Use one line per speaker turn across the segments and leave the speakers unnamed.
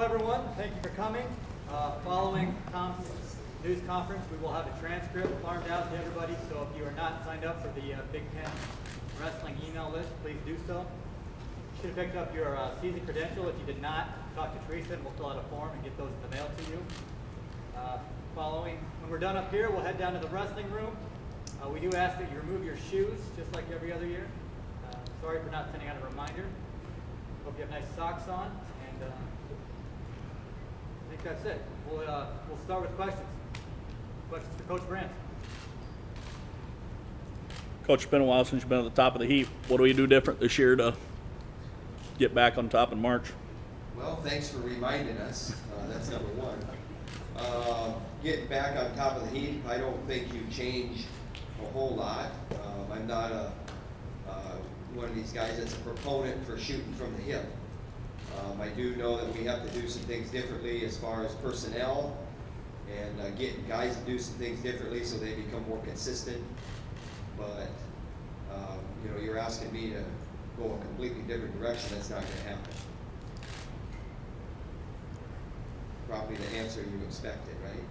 Hello everyone, thank you for coming. Following Tom's news conference, we will have a transcript farmed out to everybody, so if you are not signed up for the Big Ten Wrestling email list, please do so. You should have picked up your season credential. If you did not, talk to Teresa and we'll fill out a form and get those in the mail to you. When we're done up here, we'll head down to the wrestling room. We do ask that you remove your shoes, just like every other year. Sorry for not sending out a reminder. Hope you have nice socks on, and I think that's it. We'll start with questions. Questions for Coach Brandt.
Coach, it's been a while since you've been at the top of the heap. What do we do different this year to get back on top in March?
Well, thanks for reminding us. That's number one. Getting back on top of the heap, I don't think you change a whole lot. I'm not one of these guys that's a proponent for shooting from the hip. I do know that we have to do some things differently as far as personnel and getting guys to do some things differently so they become more consistent. But you're asking me to go a completely different direction. That's not going to happen. Probably the answer you expected, right?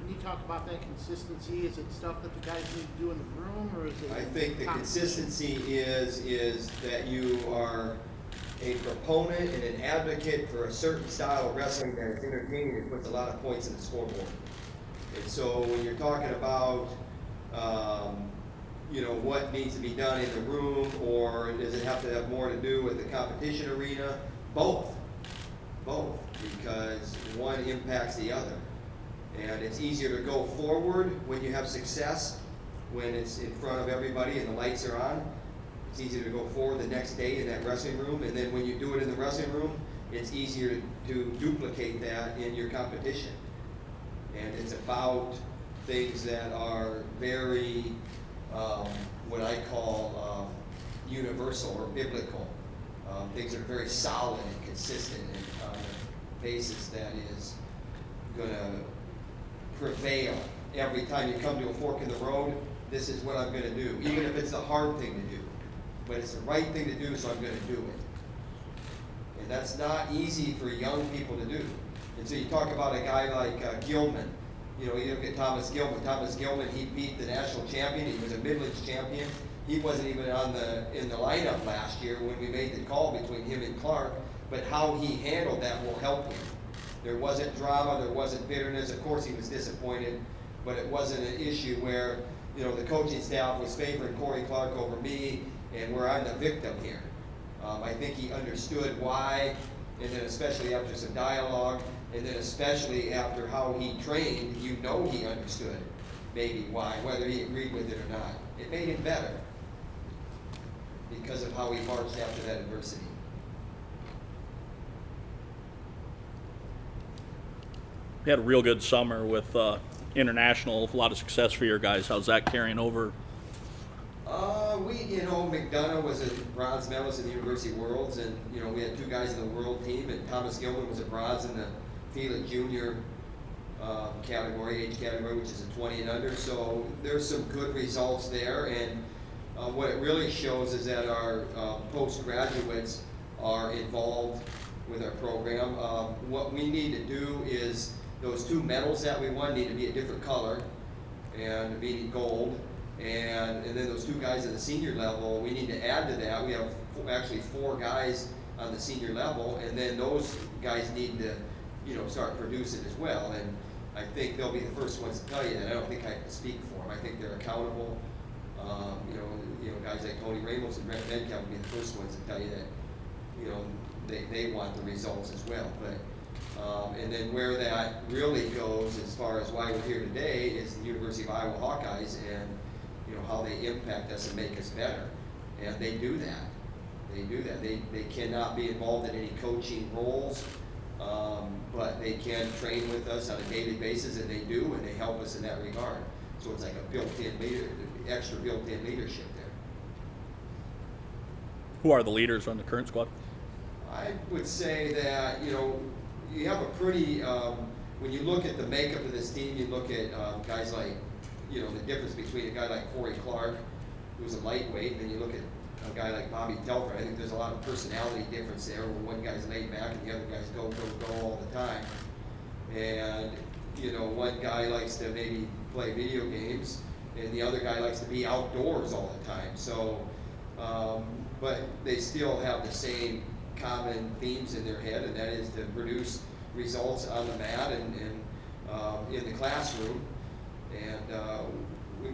When you talk about that consistency, is it stuff that the guys need to do in the room, or is it?
I think the consistency is that you are a proponent and an advocate for a certain style of wrestling that is entertaining and puts a lot of points in the scoreboard. And so when you're talking about what needs to be done in the room, or does it have to have more to do with the competition arena? Both, because one impacts the other. And it's easier to go forward when you have success, when it's in front of everybody and the lights are on. It's easier to go forward the next day in that wrestling room, and then when you do it in the wrestling room, it's easier to duplicate that in your competition. And it's about things that are very what I call universal or biblical. Things that are very solid and consistent and on a basis that is going to prevail. Every time you come to a fork in the road, this is what I'm going to do, even if it's the hard thing to do. But it's the right thing to do, so I'm going to do it. And that's not easy for young people to do. And so you talk about a guy like Gilman. You look at Thomas Gilman. Thomas Gilman, he beat the national champion. He was a Midlands champion. He wasn't even in the lineup last year when we made the call between him and Clark. But how he handled that will help him. There wasn't drama. There wasn't bitterness. Of course, he was disappointed, but it wasn't an issue where the coaching staff was favoring Corey Clark over me, and where I'm the victim here. I think he understood why, and then especially after some dialogue. And then especially after how he trained, he understood maybe why, whether he agreed with it or not. It made him better because of how he marched after that adversity.
We had a real good summer with international, a lot of success for your guys. How's that carrying over?
McDonough was a bronze medalist in the University Worlds, and we had two guys in the world team, and Thomas Gilman was a bronze in the Felix Junior age category, which is a 20 and under. So there's some good results there, and what it really shows is that our postgraduates are involved with our program. What we need to do is those two medals that we won need to be a different color, and meaning gold. And then those two guys at the senior level, we need to add to that. We have actually 4 guys on the senior level, and then those guys need to start producing as well. And I think they'll be the first ones to tell you that. I don't think I can speak for them. I think they're accountable. Guys like Tony Ramos and Brent Medcalf will be the first ones to tell you that they want the results as well. But and then where that really goes as far as why we're here today is the University of Iowa Hawkeyes and how they impact us and make us better. And they do that. They cannot be involved in any coaching roles, but they can train with us on a daily basis, and they do, and they help us in that regard. So it's like a extra built-in leadership there.
Who are the leaders on the current squad?
I would say that, you have a pretty, when you look at the makeup of this team, you look at guys like, the difference between a guy like Corey Clark who's a lightweight, and then you look at a guy like Bobby Telfer. I think there's a lot of personality difference there, where one guy's laid back and the other guy's go, go, go all the time. And, you know, one guy likes to maybe play video games, and the other guy likes to be outdoors all the time. So, but they still have the same common themes in their head, and that is to produce results on the mat and in the classroom. And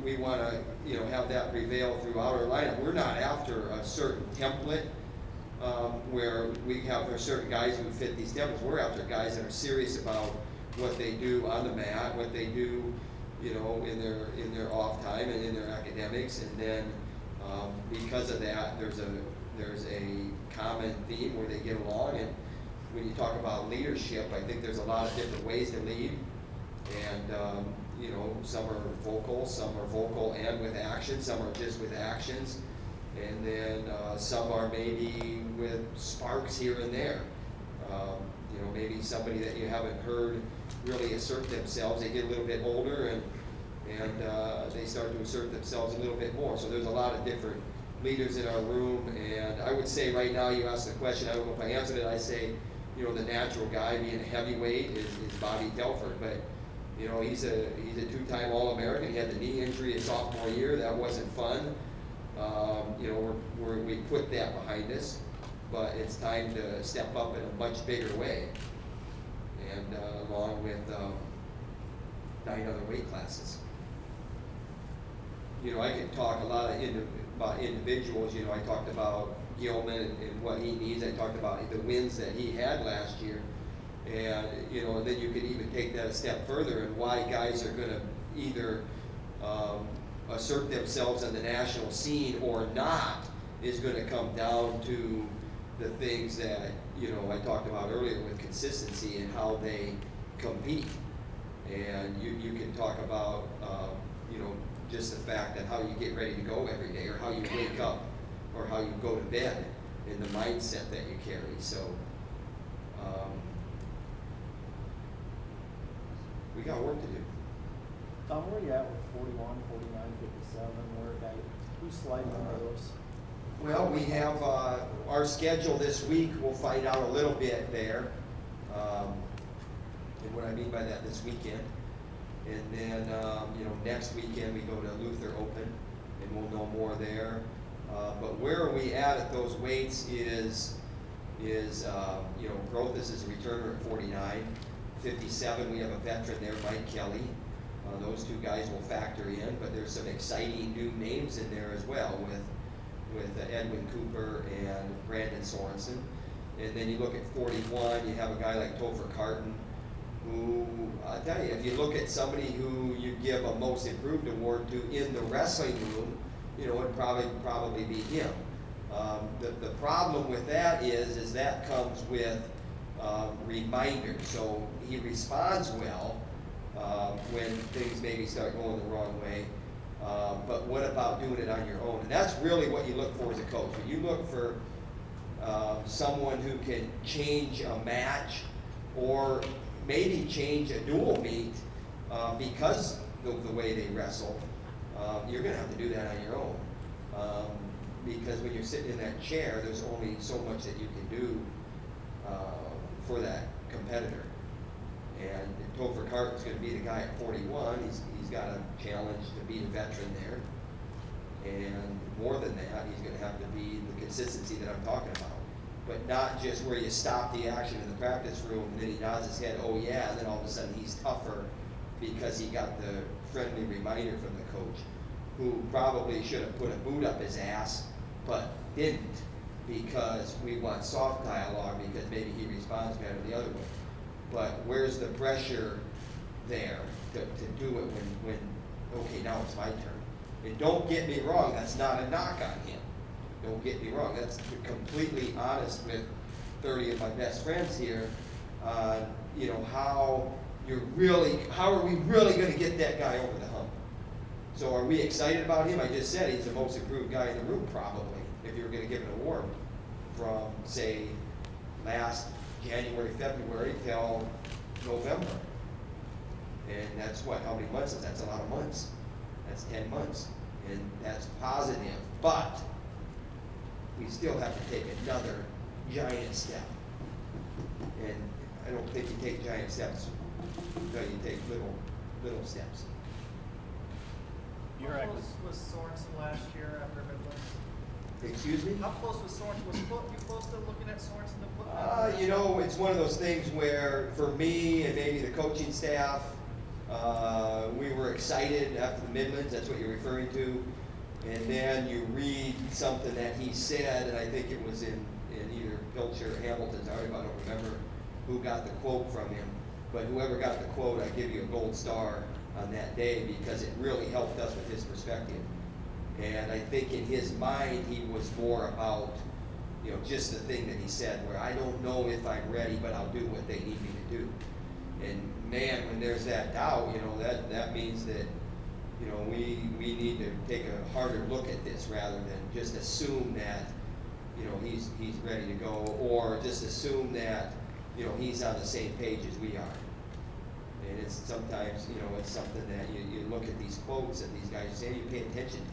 we want to, you know, have that prevail throughout our lineup. We're not after a certain template where we have certain guys who fit these templates. We're after guys that are serious about what they do on the mat, what they do, you know, in their off time and in their academics. And then because of that, there's a common theme where they get along. And when you talk about leadership, I think there's a lot of different ways to lead. And you know, some are vocal and with action, some are just with actions, and then some are maybe with sparks here and there. You know, maybe somebody that you haven't heard really assert themselves, they get a little bit older and they start to assert themselves a little bit more. So there's a lot of different leaders in our room, and I would say right now, you asked the question, I don't know if I answered it, I say, you know, the natural guy being a heavyweight is Bobby Telford, but you know, he's a two-time All-American. He had the knee injury his sophomore year. That wasn't fun. You know, we put that behind us, but it's time to step up in a much bigger way, and along with 9 other weight classes. You know, I could talk a lot about individuals. You know, I talked about Gilman and what he needs. I talked about the wins that he had last year. And, you know, then you could even take that a step further, and why guys are going to either assert themselves on the national scene or not is going to come down to the things that, you know, I talked about earlier with consistency and how they compete. And you can talk about, you know, just the fact that how you get ready to go every day, or how you wake up, or how you go to bed, and the mindset that you carry. So, we got work to do.
Tom, where you at with 41, 49, 57? Who's sliding on those?
Well, we have our schedule this week. We'll find out a little bit there. And what I mean by that, this weekend. And then, you know, next weekend we go to Luther Open, and we'll know more there. But where are we at those weights is you know, Grothus is a returner at 49. 57, we have a veteran there, Mike Kelly. Those two guys will factor in, but there's some exciting new names in there as well with Edwin Cooper and Brandon Sorensen. And then you look at 41, you have a guy like Topher Carton, who, I'll tell you, if you look at somebody who you give a most improved award to in the wrestling room, you know, it'd probably be him. The problem with that is that comes with reminders. So he responds well when things maybe start going the wrong way. But what about doing it on your own? And that's really what you look for as a coach. When you look for someone who can change a match or maybe change a dual meet because of the way they wrestle, you're going to have to do that on your own. Because when you're sitting in that chair, there's only so much that you can do for that competitor. And Topher Carton's going to be the guy at 41. He's got a challenge to be a veteran there. And more than that, he's going to have to be the consistency that I'm talking about. But not just where you stop the action in the practice room and then he nods his head, oh yeah, and then all of a sudden he's tougher because he got the friendly reminder from the coach, who probably should have put a boot up his ass, but didn't, because we want soft dialogue because maybe he responds better the other way. But where's the pressure there to do it when okay, now it's my turn? And don't get me wrong, that's not a knock on him. Don't get me wrong, that's completely honest with 30 of my best friends here. You know, how are we really going to get that guy over the hump? So are we excited about him? I just said he's the most improved guy in the room probably, if you were going to give an award from, say, last January, February till November. And that's what, how many months is that? That's a lot of months. That's 10 months. and that's positive, but we still have to take another giant step. And I don't think you take giant steps until you take little steps.
You're
How
right.
close was Sorensen last year after Midland?
Excuse me?
How close was Sorensen? Was you close to looking at Sorensen to put?
You know, it's one of those things where, for me and maybe the coaching staff, we were excited after the Midlands, that's what you're referring to. And then you read something that he said, and I think it was in either Pilcher or Hamilton's article, I don't remember who got the quote from him. But whoever got the quote, I give you a gold star on that day because it really helped us with his perspective. And I think in his mind, he was more about, you know, just the thing that he said, where I don't know if I'm ready, but I'll do what they need me to do. And man, when there's that doubt, you know, that means that, you know, we need to take a harder look at this rather than just assume that, you know, he's ready to go, or just assume that, you know, he's on the same page as we are. And it's sometimes, you know, it's something that you look at these quotes that these guys say, you pay attention to it.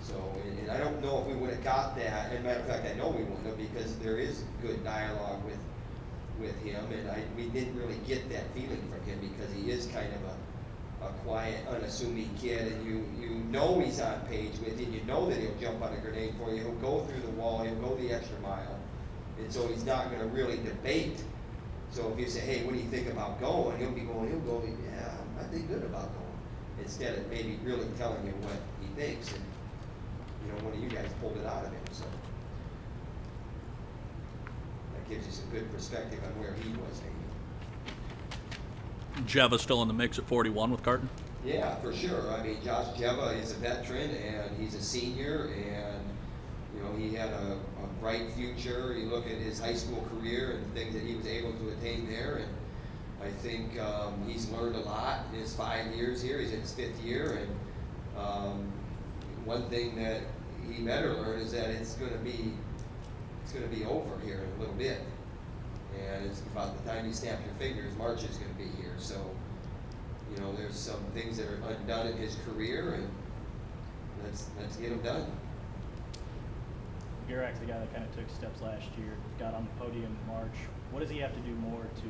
So, and I don't know if we would have got that, and matter of fact, I know we wouldn't have, because there is good dialogue with him, and we didn't really get that feeling from him, because he is kind of a quiet, unassuming kid, and you know he's on page with you, you know that he'll jump on a grenade for you, he'll go through the wall, he'll go the extra mile, and so he's not gonna really debate. So if you say, hey, what do you think about going? He'll go, yeah, I think good about going. Instead of maybe really telling you what he thinks, and, you know, one of you guys pulled it out of him, so. That gives you some good perspective on where he was maybe.
Jeva still in the mix at 41 with Carton?
Yeah, for sure. I mean, Josh Jeva is a veteran, and he's a senior, and, you know, he had a bright future. You look at his high school career and the things that he was able to attain there, and I think he's learned a lot in his 5 years here. He's in his 5th year, and one thing that he better learn is that it's going to be over here in a little bit, and it's about the time you snap your fingers, March is going to be here. So, you know, there's some things that are undone in his career, and let's get them done.
Gurek's the guy that kind of took steps last year, got on the podium in March. What does he have to do more to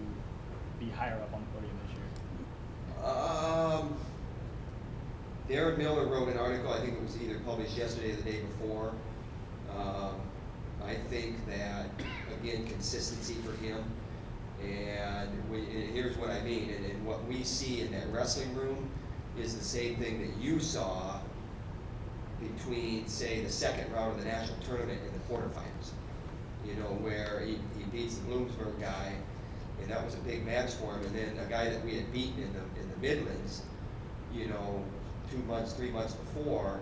be higher up on the podium this year?
Darren Miller wrote an article, I think it was either published yesterday or the day before. I think that, again, consistency for him, and here's what I mean, and what we see in that wrestling room is the same thing that you saw between, say, the second round of the national tournament and the quarterfinals. You know, where he beats the Bloomsburg guy, and that was a big match for him, and then a guy that we had beaten in the Midlands, you know, 2 months, 3 months before,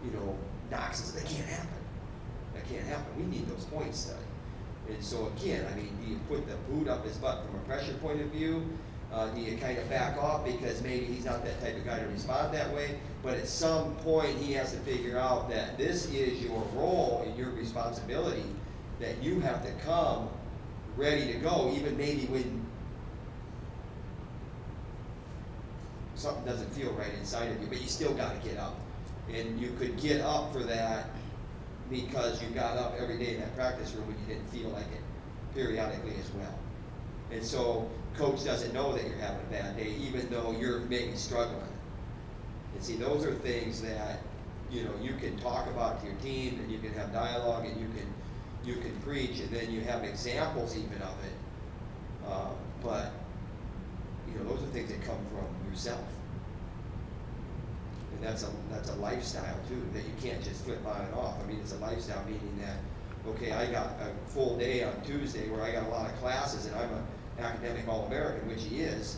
you know, knocks us. That can't happen. That can't happen. We need those points, Study. And so again, I mean, do you put the boot up his butt from a pressure point of view? Do you kind of back off because maybe he's not that type of guy to respond that way? But at some point, he has to figure out that this is your role and your responsibility, that you have to come ready to go, even maybe when something doesn't feel right inside of you, but you still got to get up. And you could get up for that because you got up every day in that practice room when you didn't feel like it periodically as well. And so coach doesn't know that you're having a bad day, even though you're maybe struggling. And see, those are things that, you know, you can talk about to your team, and you can have dialogue, and you can preach, and then you have examples even of it. But, you know, those are things that come from yourself. And that's a lifestyle too, that you can't just flip on and off. I mean, it's a lifestyle, meaning that, okay, I got a full day on Tuesday where I got a lot of classes, and I'm an academic All-American, which he is.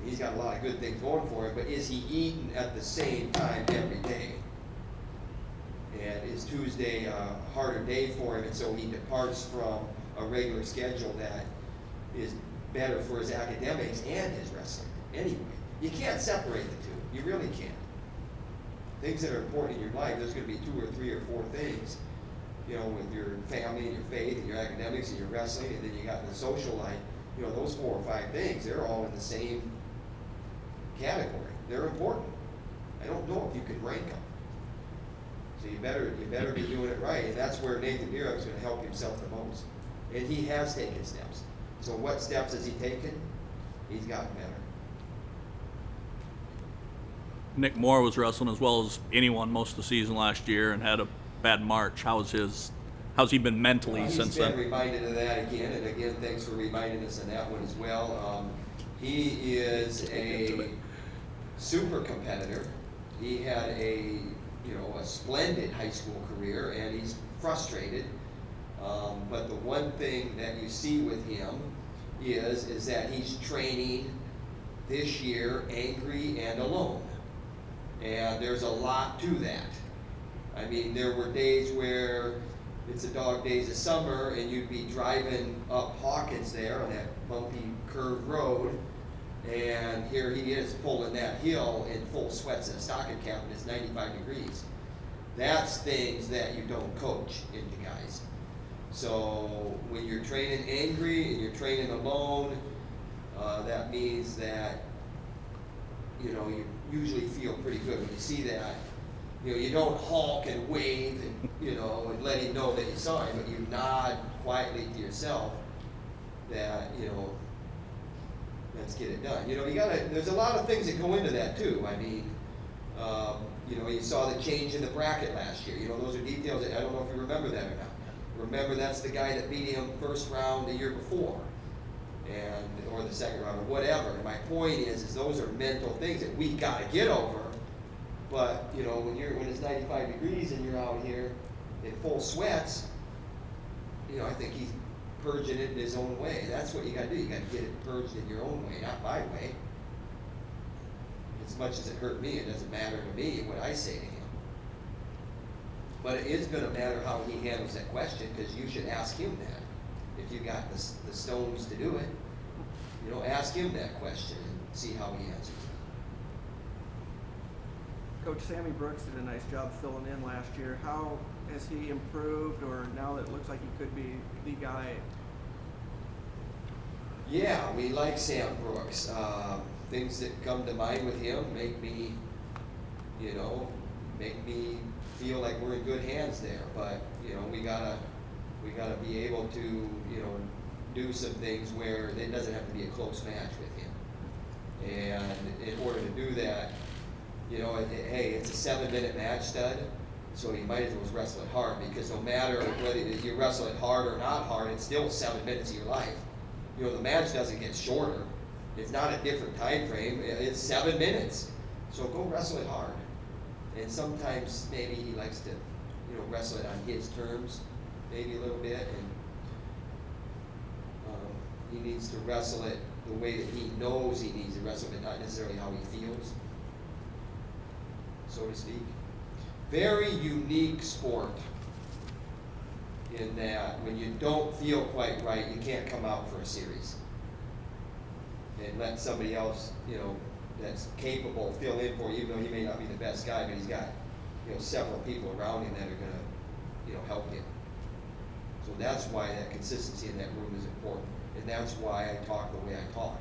He's got a lot of good things going for him, but is he eating at the same time every day? And is Tuesday a harder day for him, and so he departs from a regular schedule that is better for his academics and his wrestling? Anyway, you can't separate the two. You really can't. Things that are important in your life, there's going to be 2 or 3 or 4 things, you know, with your family and your faith and your academics and your wrestling, and then you got the social life. You know, those 4 or 5 things, they're all in the same category. They're important. I don't know if you can rank them. So you better be doing it right, and that's where Nathan Durock's gonna help himself the most. And he has taken steps. So what steps has he taken? He's gotten better.
Nick Moore was wrestling as well as anyone most of the season last year and had a bad March. How's he been mentally
Well,
since
he's been
then?
reminded of that again, and again, thanks for reminding us on that one as well. He is a super competitor. He had a splendid high school career, and he's frustrated. But the one thing that you see with him is that he's training this year angry and alone. And there's a lot to that. I mean, there were days where it's a dog days of summer and you'd be driving up Hawkins there on that bumpy curved road, and here he is pulling that hill in full sweats and a stocking cap and it's 95 degrees. That's things that you don't coach into guys. So when you're training angry and you're training alone, that means that you usually feel pretty good when you see that. You don't honk and wave and and let him know that you saw him, but you nod quietly to yourself that let's get it done. There's a lot of things that go into that too. I mean, you saw the change in the bracket last year. Those are details that I don't know if you remember that or not. Remember, that's the guy that beat him first round the year before, or the second round, or whatever. And my point is those are mental things that we gotta get over. But when it's 95 degrees and you're out here in full sweats, I think he's purging it in his own way. That's what you gotta do. You gotta get it purged in your own way, not my way. As much as it hurt me, it doesn't matter to me what I say to him. But it is going to matter how he handles that question, because you should ask him that. If you got the stones to do it, ask him that question and see how he answers it.
Coach Sammy Brooks did a nice job filling in last year. How has he improved, or now that it looks like he could be the guy?
Yeah, we like Sam Brooks. Things that come to mind with him make me feel like we're in good hands there. But we gotta be able to do some things where it doesn't have to be a close match with him. And in order to do that, hey, it's a 7-minute match, stud. So you might as well wrestle it hard, because no matter whether you wrestle it hard or not hard, it's still 7 minutes of your life. The match doesn't get shorter. It's not a different time frame. It's 7 minutes. So go wrestle it hard. And sometimes maybe he likes to, wrestle it on his terms, maybe a little bit. And he needs to wrestle it the way that he knows he needs to wrestle it, not necessarily how he feels, so to speak. Very unique sport in that when you don't feel quite right, you can't come out for a series and let somebody else, that's capable fill in for you, even though he may not be the best guy, but he's got, several people around him that are gonna, help him. So that's why that consistency in that room is important, and that's why I talk the way I talk.